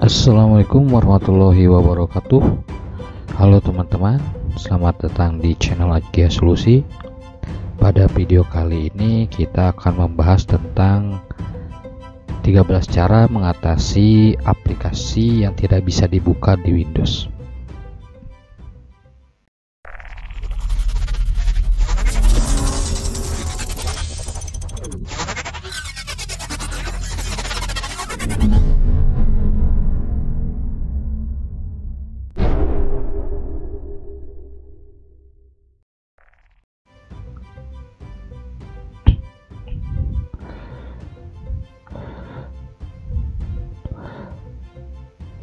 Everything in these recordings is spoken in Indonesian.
Assalamualaikum warahmatullahi wabarakatuh. Halo teman-teman, selamat datang di channel Agia Solusi. Pada video kali ini kita akan membahas tentang 13 cara mengatasi aplikasi yang tidak bisa dibuka di Windows.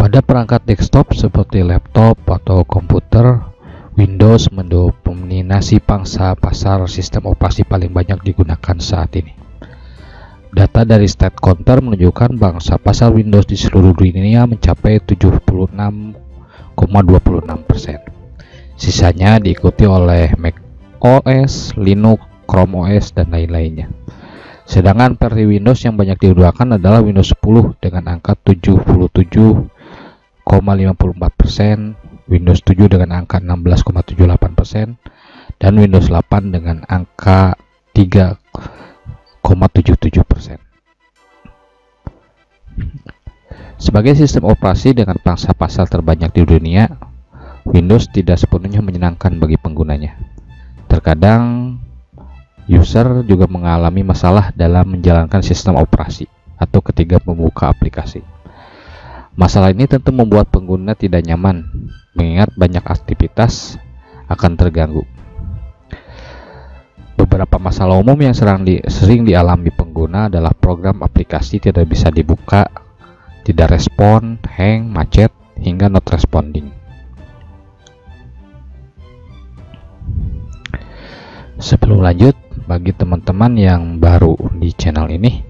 Pada perangkat desktop seperti laptop atau komputer, Windows mendominasi pangsa pasar sistem operasi paling banyak digunakan saat ini. Data dari StatCounter menunjukkan pangsa pasar Windows di seluruh dunia mencapai 76,26%. Sisanya diikuti oleh Mac OS, Linux, Chrome OS, dan lain-lainnya. Sedangkan versi Windows yang banyak digunakan adalah Windows 10 dengan angka 77,54%, Windows 7 dengan angka 16,78%, dan Windows 8 dengan angka 3,77%. Sebagai sistem operasi dengan pangsa pasar terbanyak di dunia, Windows tidak sepenuhnya menyenangkan bagi penggunanya. Terkadang user juga mengalami masalah dalam menjalankan sistem operasi atau ketika membuka aplikasi. Masalah ini tentu membuat pengguna tidak nyaman, mengingat banyak aktivitas akan terganggu. Beberapa masalah umum yang sering dialami pengguna adalah program aplikasi tidak bisa dibuka, tidak respon, hang, macet, hingga not responding. Sebelum lanjut, bagi teman-teman yang baru di channel ini,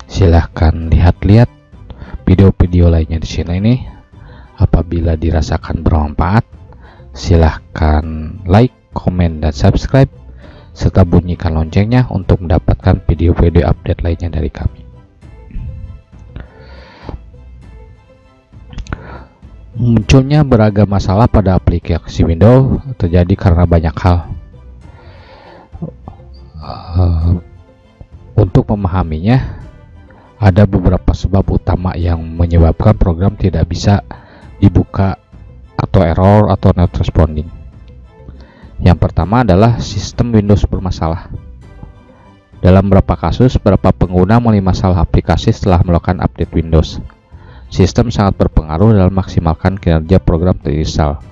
silahkan lihat-lihat video-video lainnya di channel ini. Apabila dirasakan bermanfaat, silahkan like, komen, dan subscribe, serta bunyikan loncengnya untuk mendapatkan video-video update lainnya dari kami. Munculnya beragam masalah pada aplikasi Windows terjadi karena banyak hal. Untuk memahaminya, ada beberapa sebab utama yang menyebabkan program tidak bisa dibuka atau error atau not responding. Yang pertama adalah sistem Windows bermasalah. Dalam beberapa kasus, beberapa pengguna mengalami masalah aplikasi setelah melakukan update Windows. Sistem sangat berpengaruh dalam maksimalkan kinerja program terinstall.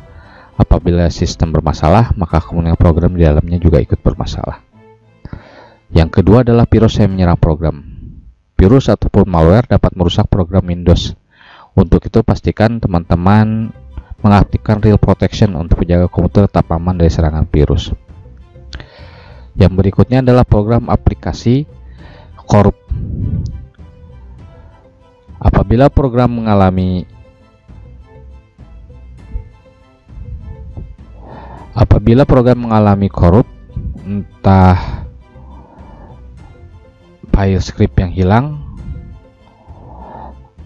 Apabila sistem bermasalah, maka kemudian program di dalamnya juga ikut bermasalah. Yang kedua adalah virus yang menyerang program. Virus ataupun malware dapat merusak program Windows. Untuk itu, pastikan teman-teman mengaktifkan Real Protection untuk menjaga komputer tetap aman dari serangan virus. Yang berikutnya adalah program aplikasi korup. Apabila program mengalami korup, entah file script yang hilang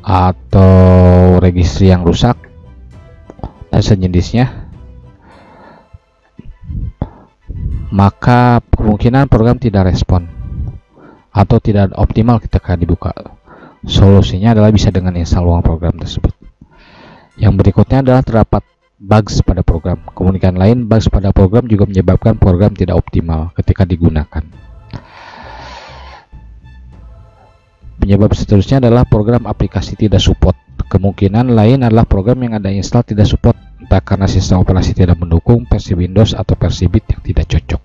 atau registry yang rusak dan sejenisnya, maka kemungkinan program tidak respon atau tidak optimal ketika dibuka. Solusinya adalah bisa dengan install ulang program tersebut. Yang berikutnya adalah terdapat bugs pada program. Kemungkinan lain, bugs pada program juga menyebabkan program tidak optimal ketika digunakan. Penyebab seterusnya adalah program aplikasi tidak support. Kemungkinan lain adalah program yang Anda install tidak support, entah karena sistem operasi tidak mendukung, versi Windows, atau versi bit yang tidak cocok.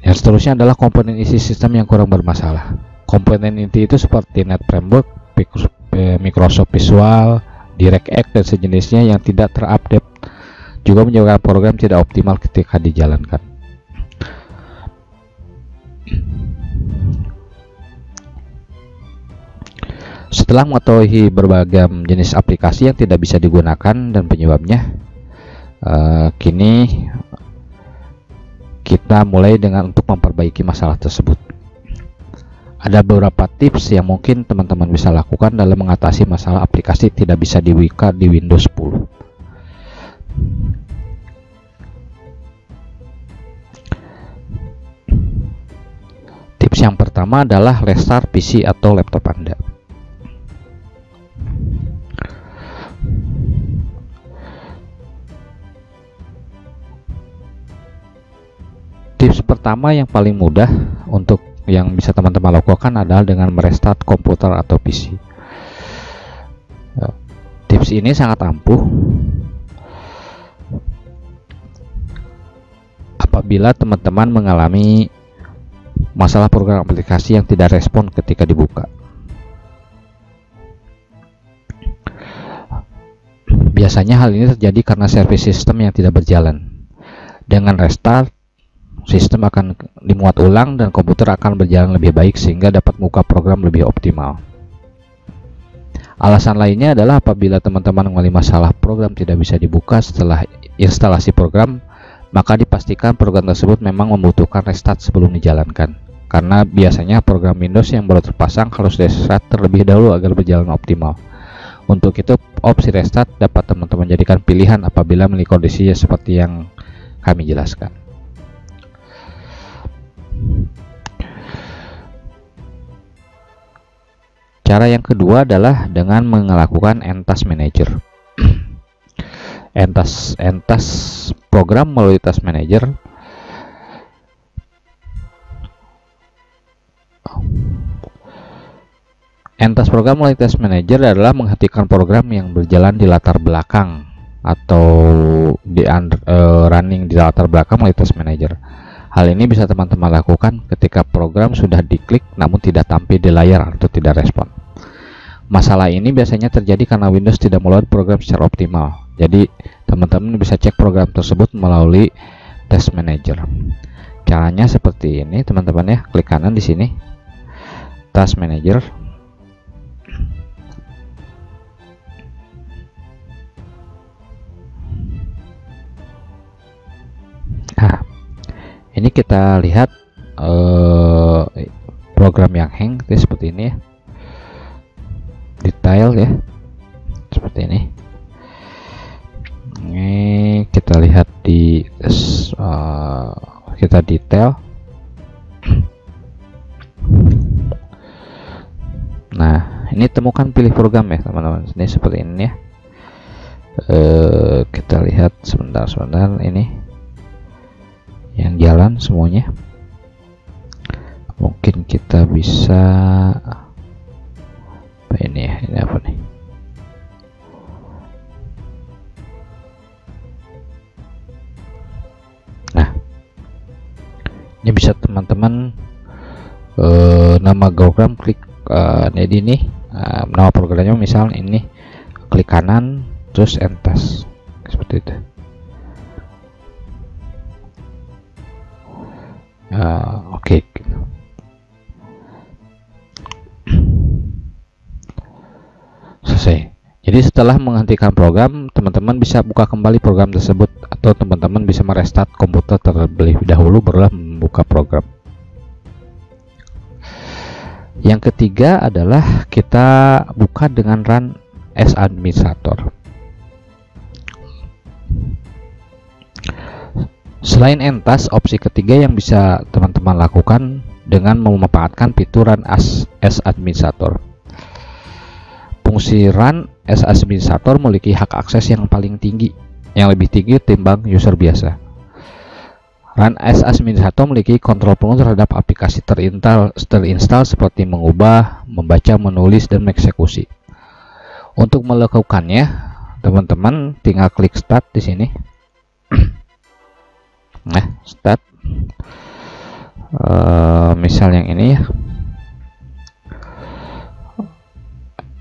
Yang seterusnya adalah komponen isi sistem yang kurang bermasalah. Komponen inti itu seperti Net Framework, Microsoft Visual, DirectX, dan sejenisnya yang tidak terupdate juga menyebabkan program tidak optimal ketika dijalankan. Setelah mengetahui berbagai jenis aplikasi yang tidak bisa digunakan dan penyebabnya, kini kita mulai dengan untuk memperbaiki masalah tersebut. Ada beberapa tips yang mungkin teman-teman bisa lakukan dalam mengatasi masalah aplikasi tidak bisa dibuka di Windows 10. Tips yang pertama adalah restart PC atau laptop Anda. Tips pertama yang paling mudah untuk yang bisa teman-teman lakukan adalah dengan merestart komputer atau PC. Tips ini sangat ampuh apabila teman-teman mengalami masalah program aplikasi yang tidak respon ketika dibuka. Biasanya hal ini terjadi karena service system yang tidak berjalan. Dengan restart, sistem akan dimuat ulang dan komputer akan berjalan lebih baik sehingga dapat membuka program lebih optimal. Alasan lainnya adalah apabila teman-teman mengalami masalah program tidak bisa dibuka setelah instalasi program, maka dipastikan program tersebut memang membutuhkan restart sebelum dijalankan. Karena biasanya program Windows yang baru terpasang harus restart terlebih dahulu agar berjalan optimal. Untuk itu, opsi restart dapat teman-teman jadikan pilihan apabila memiliki kondisinya seperti yang kami jelaskan. Cara yang kedua adalah dengan melakukan Task Manager. Task program melalui Task Manager Task program melalui Task Manager adalah menghentikan program yang berjalan di latar belakang atau running di latar belakang melalui Task Manager. Hal ini bisa teman-teman lakukan ketika program sudah diklik namun tidak tampil di layar atau tidak respon. Masalah ini biasanya terjadi karena Windows tidak meload program secara optimal. Jadi teman-teman bisa cek program tersebut melalui Task Manager. Caranya seperti ini, teman-teman ya. Klik kanan di sini, Task Manager. Nah, ini kita lihat program yang hang seperti ini ya, detail ya, seperti ini. Ini kita lihat di kita detail. Nah, ini temukan pilih program ya teman-teman. Ini seperti ini ya. Kita lihat sebentar ini yang jalan semuanya. Mungkin kita bisa apa ini ya, ini apa nih? Nah, ini bisa teman-teman nama program klik ini nama programnya misal ini, klik kanan terus Task seperti itu. Oke. Selesai. Jadi setelah menghentikan program, teman-teman bisa buka kembali program tersebut atau teman-teman bisa merestart komputer terlebih dahulu barulah membuka program. Yang ketiga adalah kita buka dengan run as administrator. Selain Task, opsi ketiga yang bisa teman-teman lakukan dengan memanfaatkan fitur Run as Administrator. Fungsi Run as Administrator memiliki hak akses yang paling tinggi, yang lebih tinggi timbang user biasa. Run as Administrator memiliki kontrol penuh terhadap aplikasi terinstall seperti mengubah, membaca, menulis, dan mengeksekusi. Untuk melakukannya, teman-teman tinggal klik Start di sini. Nah, Start. Misal yang ini ya.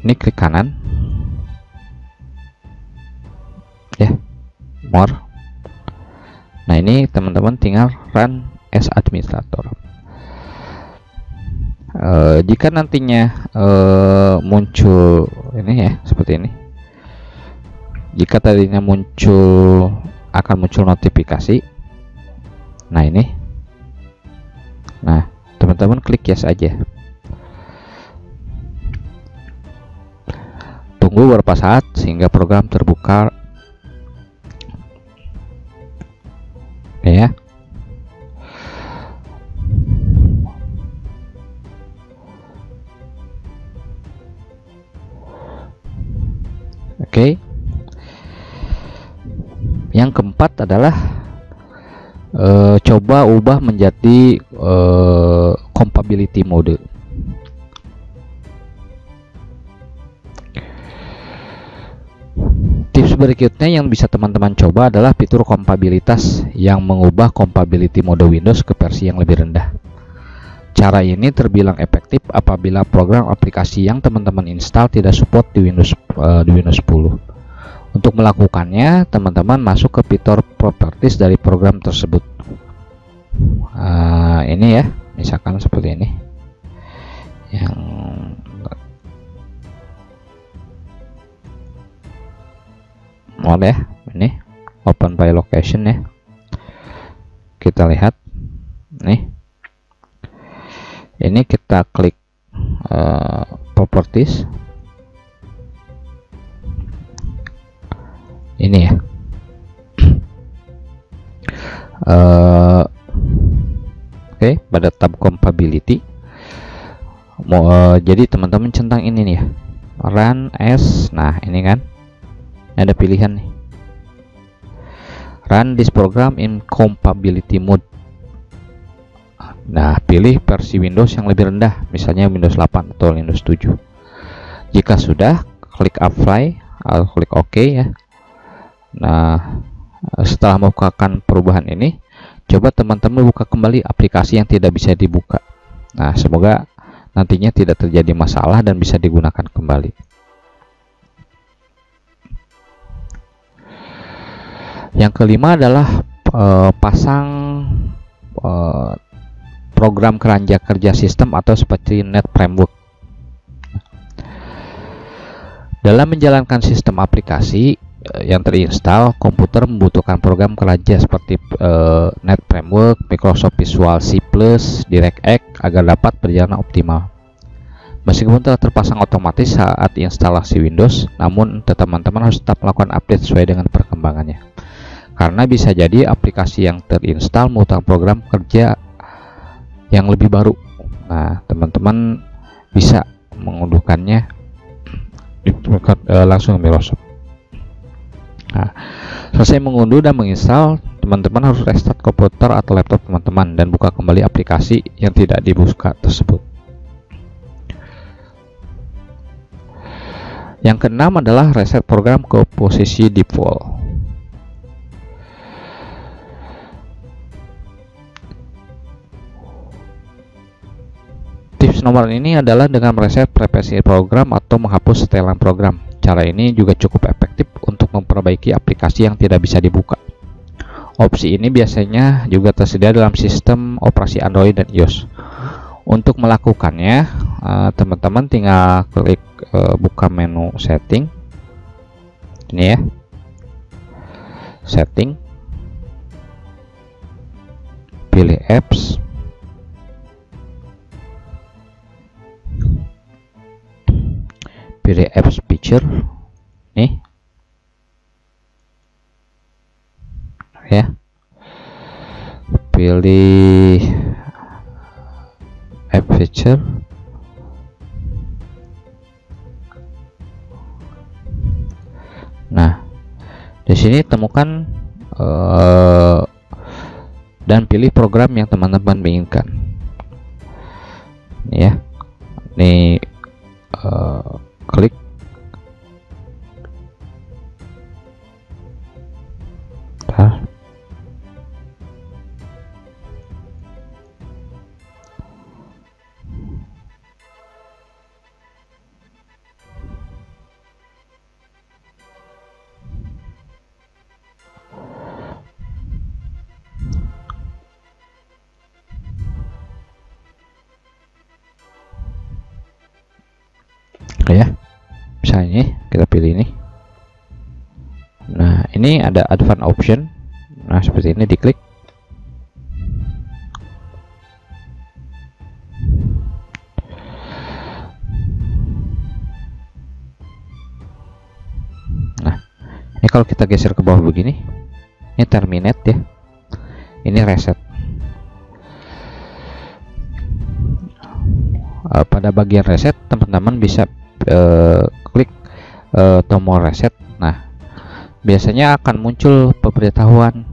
Ini klik kanan. Ya, More. Nah, ini teman-teman tinggal Run as Administrator. Jika nantinya muncul ini ya, seperti ini. Jika tadinya akan muncul notifikasi. Nah, ini. Nah, teman-teman klik yes aja. tunggu beberapa saat sehingga program terbuka. Ya. Oke. Yang keempat adalah coba ubah menjadi compatibility mode. Tips berikutnya yang bisa teman-teman coba adalah fitur kompatibilitas yang mengubah compatibility mode Windows ke versi yang lebih rendah. Cara ini terbilang efektif apabila program aplikasi yang teman-teman install tidak support di Windows 10. Untuk melakukannya, teman-teman masuk ke fitur properties dari program tersebut. Ini ya, misalkan seperti ini. Yang mode ya, ini open by location ya. Kita lihat nih. Ini kita klik properties. Ini ya. Oke, pada tab compatibility. Jadi teman-teman centang ini nih ya. Run as. Nah, ini kan. Ada pilihan nih. Run this program in compatibility mode. Nah, pilih versi Windows yang lebih rendah, misalnya Windows 8 atau Windows 7. Jika sudah, klik apply atau klik OK ya. Nah, setelah membukakan perubahan ini, coba teman-teman buka kembali aplikasi yang tidak bisa dibuka. Nah, semoga nantinya tidak terjadi masalah dan bisa digunakan kembali. Yang kelima adalah pasang program kerja sistem atau seperti Net Framework. Dalam menjalankan sistem aplikasi yang terinstall, komputer membutuhkan program kerja seperti Net Framework, Microsoft Visual C+, DirectX agar dapat berjalan optimal. Meskipun telah terpasang otomatis saat instalasi Windows, namun teman-teman harus tetap melakukan update sesuai dengan perkembangannya. Karena bisa jadi aplikasi yang terinstall membutuhkan program kerja yang lebih baru. Nah, teman-teman bisa mengunduhkannya langsung ke Microsoft. Nah, selesai mengunduh dan menginstal, teman-teman harus restart komputer atau laptop teman-teman dan buka kembali aplikasi yang tidak dibuka tersebut. Yang keenam adalah reset program ke posisi default. Tips nomor ini adalah dengan mereset privasi program atau menghapus setelan program. Cara ini juga cukup efektif untuk memperbaiki aplikasi yang tidak bisa dibuka. Opsi ini biasanya juga tersedia dalam sistem operasi Android dan iOS. Untuk melakukannya, teman-teman tinggal klik buka menu setting. Ini ya. Setting. Pilih apps. Pilih apps feature nih ya, pilih app feature, nah di sini temukan dan pilih program yang teman-teman inginkan. Ini ya, ini klik ya, misalnya ini kita pilih ini. Nah, ini ada advanced option. Nah, seperti ini, diklik. kalau kita geser ke bawah begini, ini terminate ya, ini reset. Pada bagian reset teman-teman bisa klik tombol reset. Nah, biasanya akan muncul pemberitahuan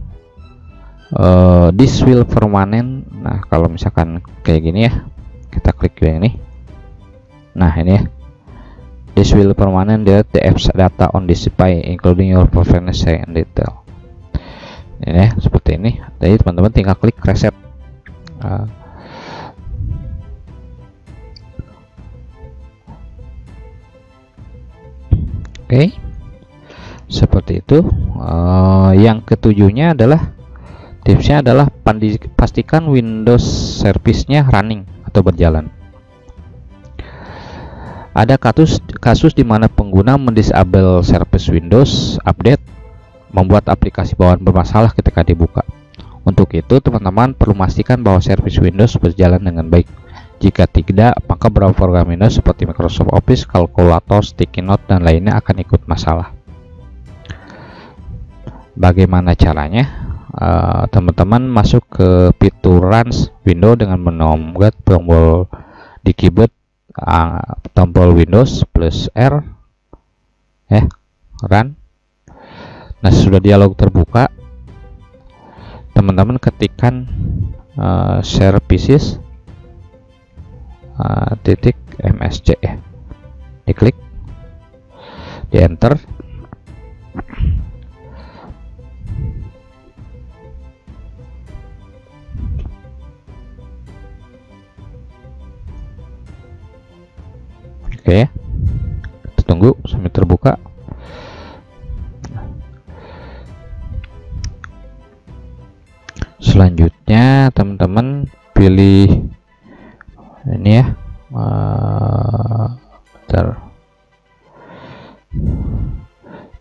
this will permanent. Nah, kalau misalkan kayak gini ya, kita klik yang ini. Nah, ini ya, this will permanent the apps data on display including your preference and detail. Ini ya, seperti ini. Jadi teman-teman tinggal klik reset. Oke, seperti itu. Yang ketujuhnya adalah tipsnya adalah pastikan Windows service-nya running atau berjalan. Ada kasus di mana pengguna mendisable service Windows update, membuat aplikasi bawaan bermasalah ketika dibuka. Untuk itu, teman-teman perlu memastikan bahwa service Windows berjalan dengan baik. Jika tidak, maka beberapa program Windows seperti Microsoft Office, Calculator, Sticky Note, dan lainnya akan ikut masalah. Bagaimana caranya? Teman-teman masuk ke fitur Run Windows dengan memencet tombol di keyboard, tombol Windows plus R, Run. Nah, sesudah dialog terbuka, teman-teman ketikkan services titik msc ya, diklik, di enter. Oke, kita tunggu sampai terbuka. Selanjutnya teman-teman pilih ini ya,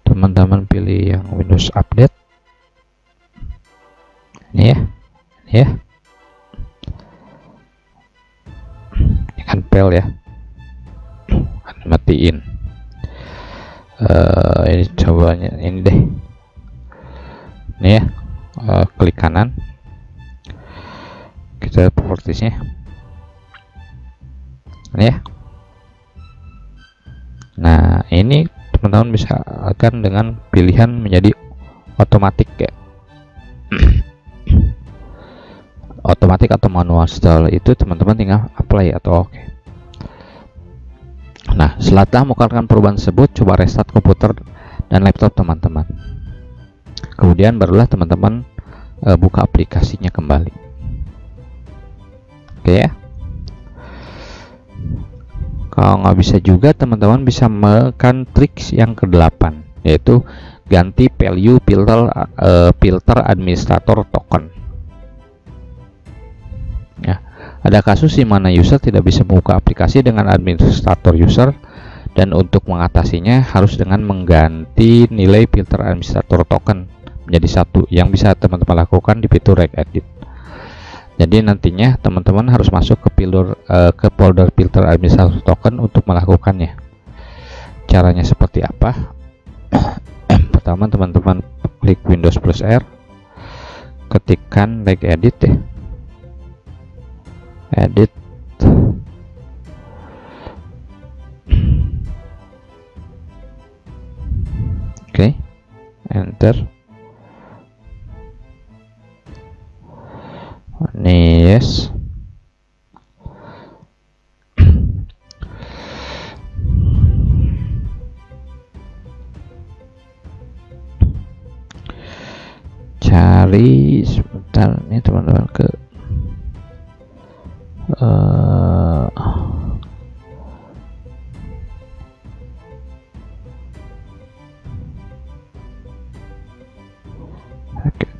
teman-teman pilih yang Windows Update ini ya, ini kan pel ya, matiin. Ini cobanya ini deh, ini ya, klik kanan, kita propertiesnya ini ya. Nah, ini teman-teman bisa akan dengan pilihan menjadi otomatis ya, otomatis atau manual install. Itu teman-teman tinggal apply atau oke. Nah, setelah melakukan perubahan tersebut, coba restart komputer dan laptop teman-teman. Kemudian barulah teman-teman buka aplikasinya kembali. Oke ya. Kalau nggak bisa juga, teman-teman bisa melakukan trik yang ke-8, yaitu ganti value filter administrator token. Ya, ada kasus di mana user tidak bisa membuka aplikasi dengan administrator user, dan untuk mengatasinya harus dengan mengganti nilai filter administrator token menjadi 1, yang bisa teman-teman lakukan di fitur regedit. Jadi nantinya teman-teman harus masuk ke folder filter administrator token untuk melakukannya. Caranya seperti apa? Pertama, teman-teman klik Windows plus R, ketikkan regedit ya, edit, oke, enter. Nih, yes. Cari sebentar nih teman-teman ke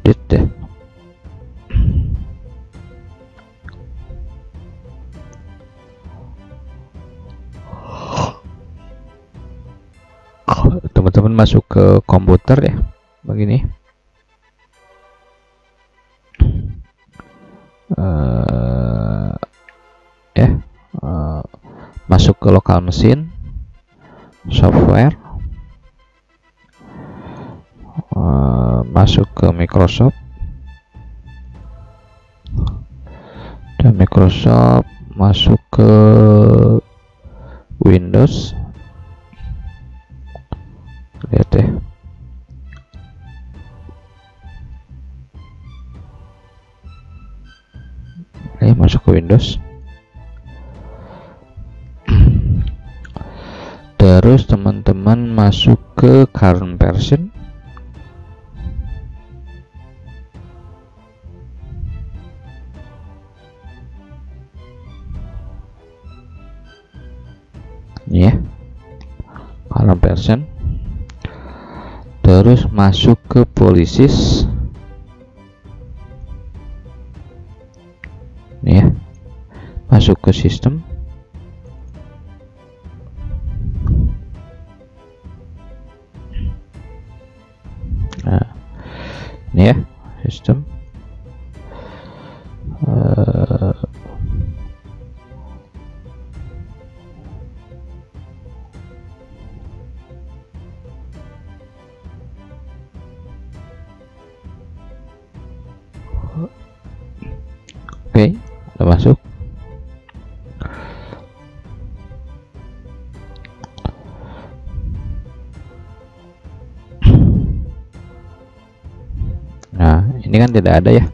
edit deh. Teman-teman masuk ke komputer ya, begini. Masuk ke lokal mesin, software, masuk ke Microsoft, dan Microsoft masuk ke Windows. Lihat ya, masuk ke Windows. Terus teman-teman masuk ke current version. Ya, current version. Terus masuk ke policies. Ya, masuk ke sistem. Nah, ini ya, sistem. Oke, udah masuk. Nah, ini kan tidak ada ya.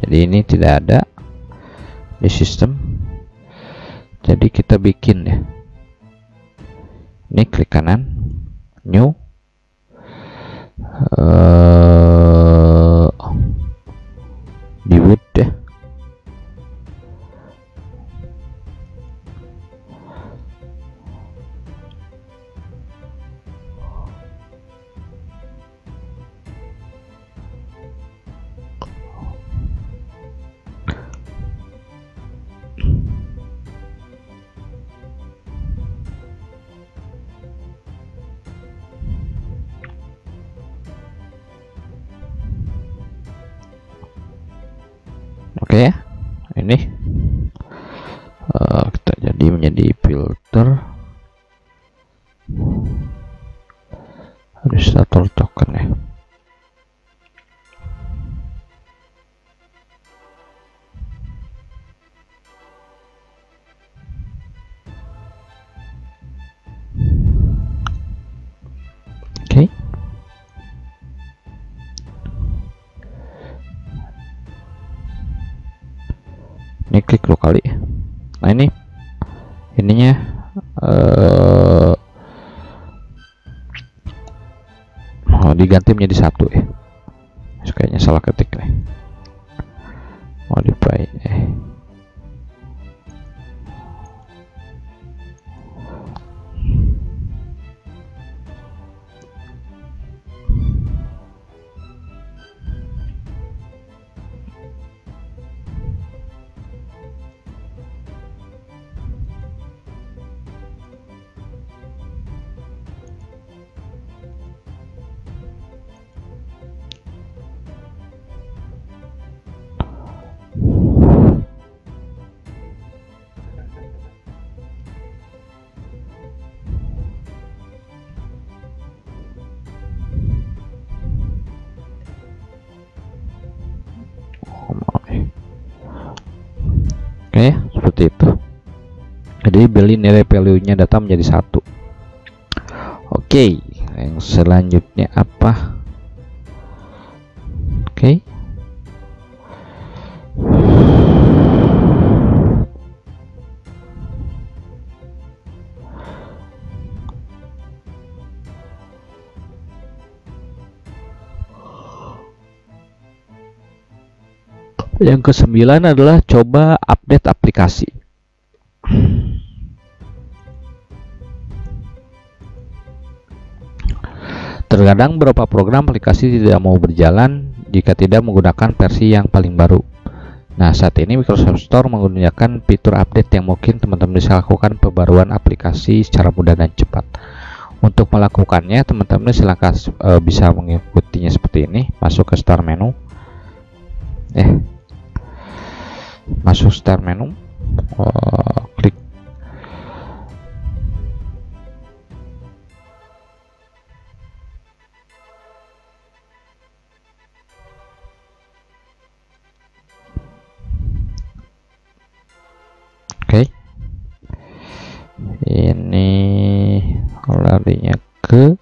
Jadi ini tidak ada di sistem. Jadi kita bikin ya. Ini klik kanan, new. Debut ya. Oke ya, ini kita jadi menjadi filter administrator token ya. Oke. Ini klik dua kali. Nah, ininya mau diganti menjadi 1 ya. Kayaknya salah ketik nih. Modify Oke, seperti itu. Jadi beli nilai value-nya data menjadi 1. Oke, yang selanjutnya apa? Oke. Yang ke-9 adalah coba update aplikasi. Terkadang beberapa program aplikasi tidak mau berjalan jika tidak menggunakan versi yang paling baru. Nah, saat ini Microsoft Store menggunakan fitur update yang mungkin teman-teman bisa lakukan pembaruan aplikasi secara mudah dan cepat. Untuk melakukannya, teman-teman silakan bisa mengikutinya seperti ini. Masuk ke Start menu. Masuk Start menu, klik Ini larinya ke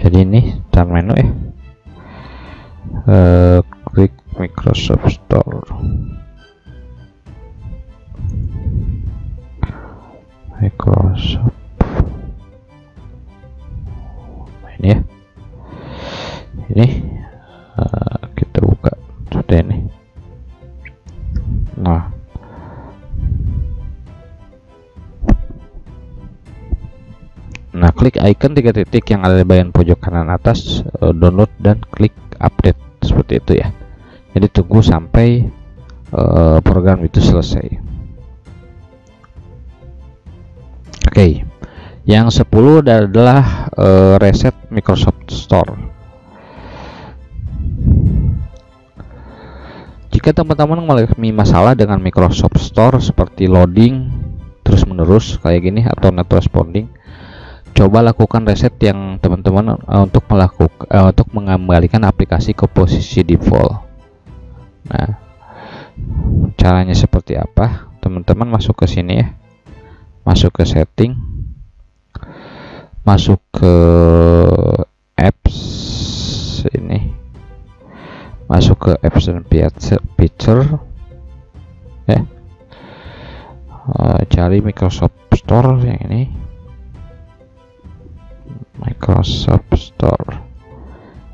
jadi ini start menu ya, klik Microsoft Store, Microsoft ini ya, ini kita buka sudah ini. Nah, klik icon 3 titik yang ada di bagian pojok kanan atas, download dan klik update seperti itu ya. Jadi tunggu sampai program itu selesai. Oke, yang 10 adalah reset Microsoft Store. Jika teman-teman mengalami masalah dengan Microsoft Store seperti loading terus menerus kayak gini atau not responding, coba lakukan reset yang teman-teman untuk mengembalikan aplikasi ke posisi default. Nah, caranya seperti apa? Teman-teman masuk ke sini ya, masuk ke setting, masuk ke apps ini, masuk ke apps dan feature ya, cari Microsoft Store yang ini, Microsoft Store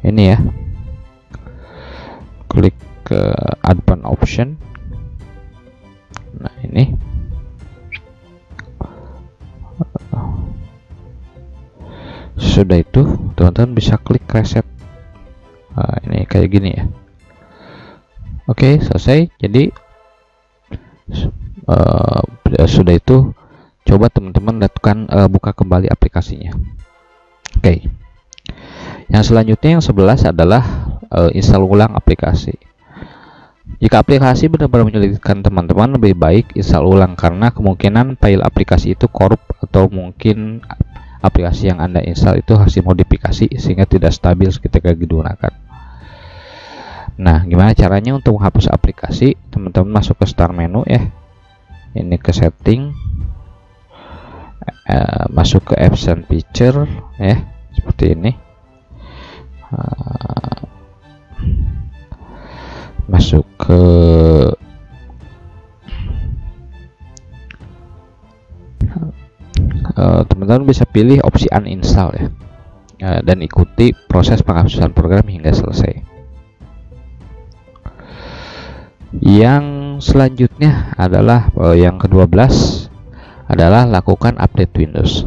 ini ya, klik ke advanced option. Nah, ini sudah itu teman-teman bisa klik reset. Nah, ini kayak gini ya. Oke, selesai. Jadi sudah itu coba teman-teman lakukan buka kembali aplikasinya. Oke, yang selanjutnya yang 11 adalah install ulang aplikasi. Jika aplikasi benar-benar menyulitkan teman-teman, lebih baik install ulang karena kemungkinan file aplikasi itu korup atau mungkin aplikasi yang Anda install itu hasil modifikasi sehingga tidak stabil ketika digunakan. Nah, gimana caranya untuk menghapus aplikasi? Teman-teman masuk ke start menu ya, ini ke setting, masuk ke apps and feature ya, seperti ini, masuk ke teman-teman bisa pilih opsi uninstall ya, dan ikuti proses penghapusan program hingga selesai. Yang selanjutnya adalah yang ke-12 adalah lakukan update Windows.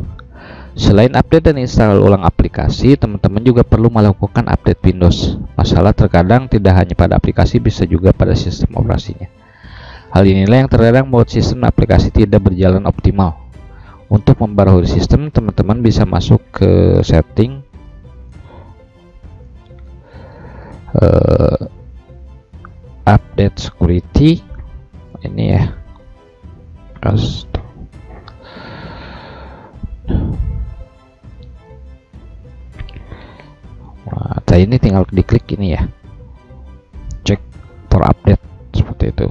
Selain update dan install ulang aplikasi, teman-teman juga perlu melakukan update Windows. Masalah terkadang tidak hanya pada aplikasi, bisa juga pada sistem operasinya. Hal inilah yang terkadang membuat sistem aplikasi tidak berjalan optimal. Untuk memperbarui sistem, teman-teman bisa masuk ke setting, update security ini ya, nah ini tinggal diklik ini ya, cek for update seperti itu,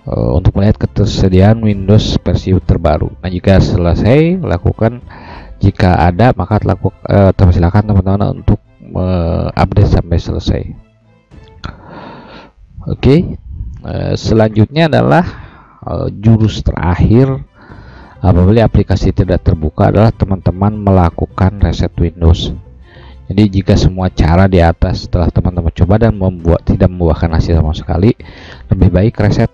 untuk melihat ketersediaan Windows versi terbaru. Nah, jika selesai lakukan, jika ada maka silakan teman-teman untuk update sampai selesai. Oke, selanjutnya adalah jurus terakhir apabila aplikasi tidak terbuka adalah teman-teman melakukan reset Windows. Jadi jika semua cara di atas setelah teman-teman coba dan tidak membuahkan hasil sama sekali, lebih baik reset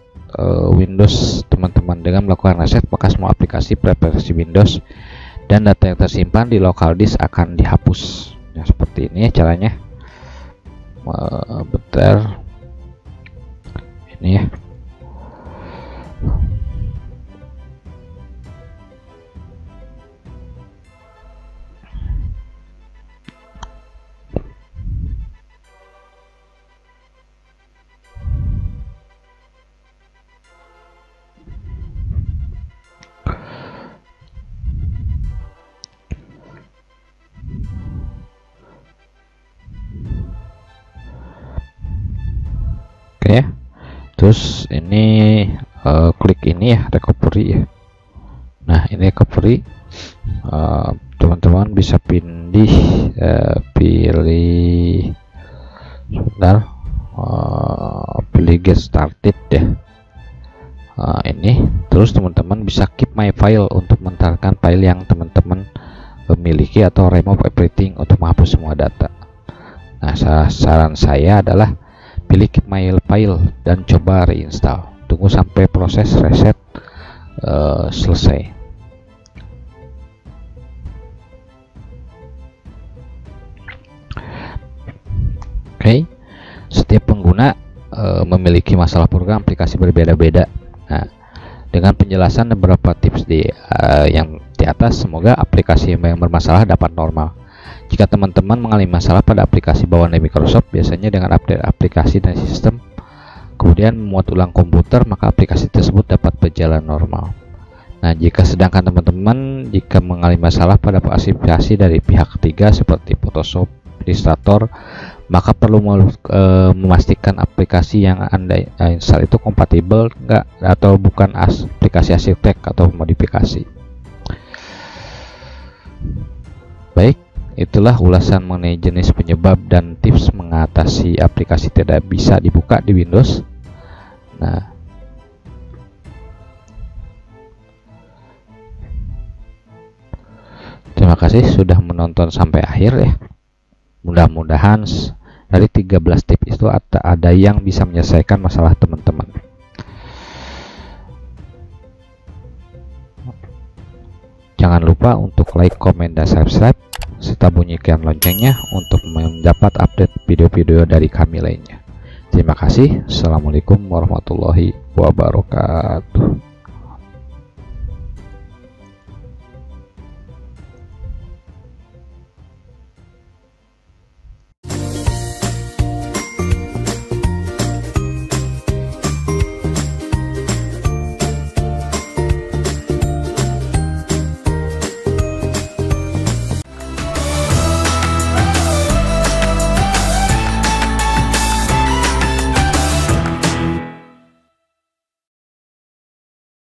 Windows teman-teman. Dengan melakukan reset, maka semua aplikasi preferensi Windows dan data yang tersimpan di local disk akan dihapus. Nah, seperti ini ya caranya. Bentar, ini ya, Windows ini klik ini ya, recovery ya. Nah, ini recovery, teman-teman bisa pilih sebentar, pilih get started ya. Ini terus teman-teman bisa keep my file untuk mentarkan file yang teman-teman miliki, atau remove everything untuk menghapus semua data. Nah, saran saya adalah pilih keep my file dan coba reinstall. Tunggu sampai proses reset selesai. Oke, setiap pengguna memiliki masalah program aplikasi berbeda-beda. Nah, dengan penjelasan dan beberapa tips yang di atas, semoga aplikasi yang bermasalah dapat normal. Jika teman-teman mengalami masalah pada aplikasi bawaan dari Microsoft, biasanya dengan update aplikasi dan sistem, kemudian memuat ulang komputer, maka aplikasi tersebut dapat berjalan normal. Nah, sedangkan teman-teman jika mengalami masalah pada aplikasi dari pihak ketiga seperti Photoshop, Illustrator, maka perlu memastikan aplikasi yang Anda install itu kompatibel enggak, atau bukan aplikasi arsitek atau modifikasi. Baik, itulah ulasan mengenai jenis penyebab dan tips mengatasi aplikasi tidak bisa dibuka di Windows. Nah, terima kasih sudah menonton sampai akhir ya. Mudah-mudahan dari 13 tips itu ada yang bisa menyelesaikan masalah teman-teman. Jangan lupa untuk like, comment, dan subscribe, serta bunyikan loncengnya untuk mendapat update video-video dari kami lainnya. Terima kasih. Assalamualaikum warahmatullahi wabarakatuh.